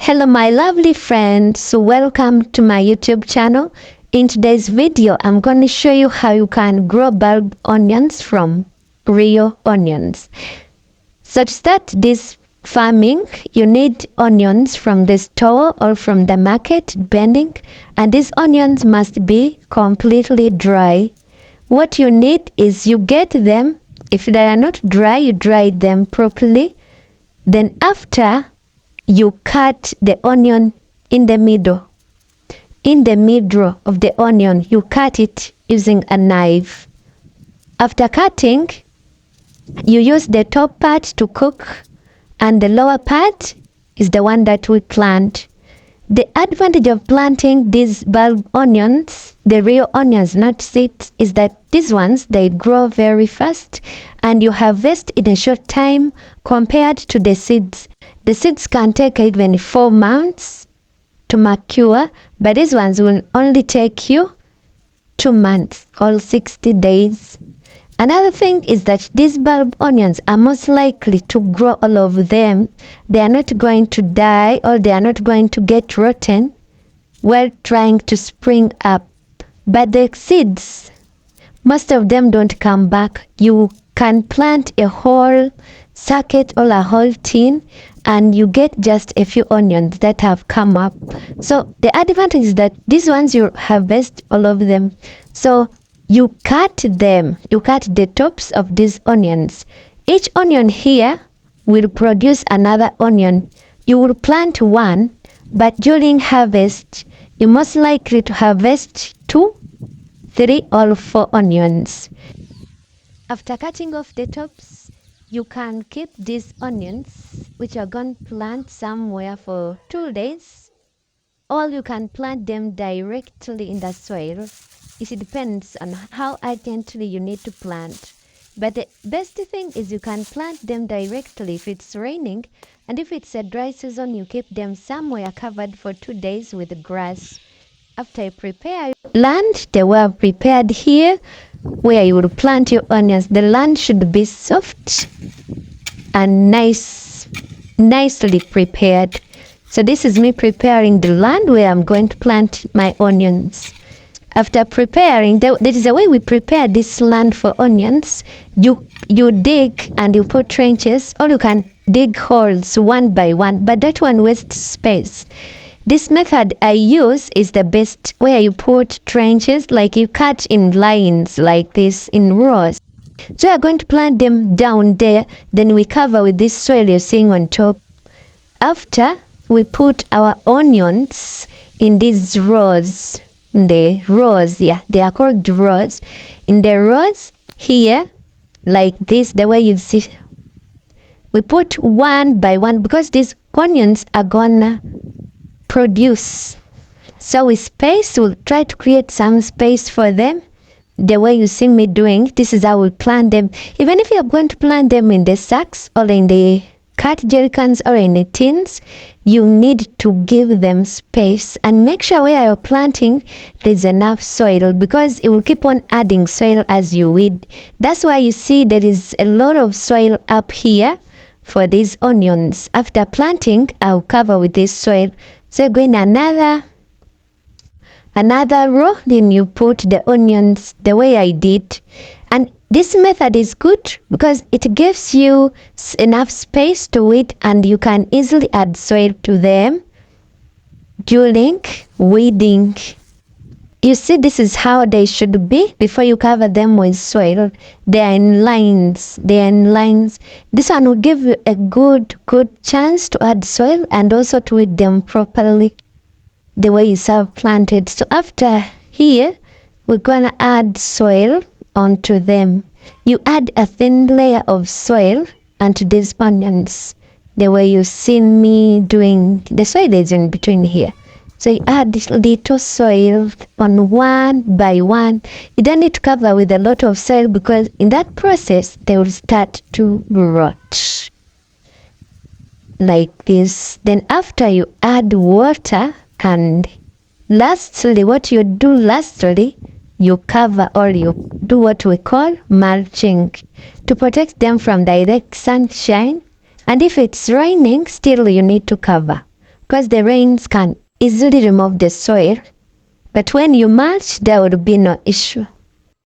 Hello my lovely friends, welcome to my YouTube channel. In today's video, I'm going to show you how you can grow bulb onions from real onions. So to start this farming, you need onions from the store or from the market, depending, and these onions must be completely dry. What you need is you get them, if they are not dry, you dry them properly. Then after, you cut the onion in the middle. In the middle of the onion, you cut it using a knife. After cutting, you use the top part to cook, and the lower part is the one that we plant. The advantage of planting these bulb onions, the real onions, not seeds, is that these ones, they grow very fast and you harvest in a short time compared to the seeds. The seeds can take even 4 months to mature, but these ones will only take you 2 months or 60 days. Another thing is that these bulb onions are most likely to grow, all of them. They are not going to die or they are not going to get rotten while trying to spring up. But the seeds, most of them don't come back. You can plant a whole sacket or a whole tin and you get just a few onions that have come up. So the advantage is that these ones you harvest all of them. So you cut them, you cut the tops of these onions. Each onion here will produce another onion. You will plant one, but during harvest, you're most likely to harvest 2, 3 or 4 onions. After cutting off the tops, you can keep these onions, which are going to plant somewhere for 2 days, or you can plant them directly in the soil. It depends on how urgently you need to plant. But the best thing is you can plant them directly if it's raining, and if it's a dry season, you keep them somewhere covered for 2 days with grass. After you prepare land, they were prepared here where you will plant your onions. The land should be soft and nicely prepared. So this is me preparing the land where I'm going to plant my onions. After preparing, there is a way we prepare this land for onions. You dig and you put trenches, or you can dig holes one by one, but that one wastes space. This method I use is the best, where you put trenches, like you cut in lines like this, in rows. So you're going to plant them down there, then we cover with this soil you're seeing on top. After, we put our onions in these rows. The rows, yeah, they are called rows. In the rows here, like this, the way you see, we put one by one because these onions are gonna produce. So we we'll try to create some space for them. The way you see me doing, this is how we plant them. Even if you're going to plant them in the sacks or in the cut jerry cans or in the tins, you need to give them space and make sure where you're planting there's enough soil, because it will keep on adding soil as you weed. That's why you see there is a lot of soil up here for these onions. After planting, I'll cover with this soil. So go in another row, then you put the onions the way I did. And this method is good because it gives you enough space to weed, and you can easily add soil to them during weeding. You see, this is how they should be before you cover them with soil. They are in lines. This one will give you a good chance to add soil and also to weed them properly the way you have planted. So after here, we're gonna add soil onto them. You add a thin layer of soil onto these onions, the way you've seen me doing. The soil is in between here. So you add this little soil on one by one. You don't need to cover with a lot of soil because in that process, they will start to rot. Like this. Then after you add water, and lastly, you cover, or you do what we call mulching to protect them from direct sunshine. And if it's raining, still you need to cover. because the rains can easily remove the soil. But when you mulch, there would be no issue.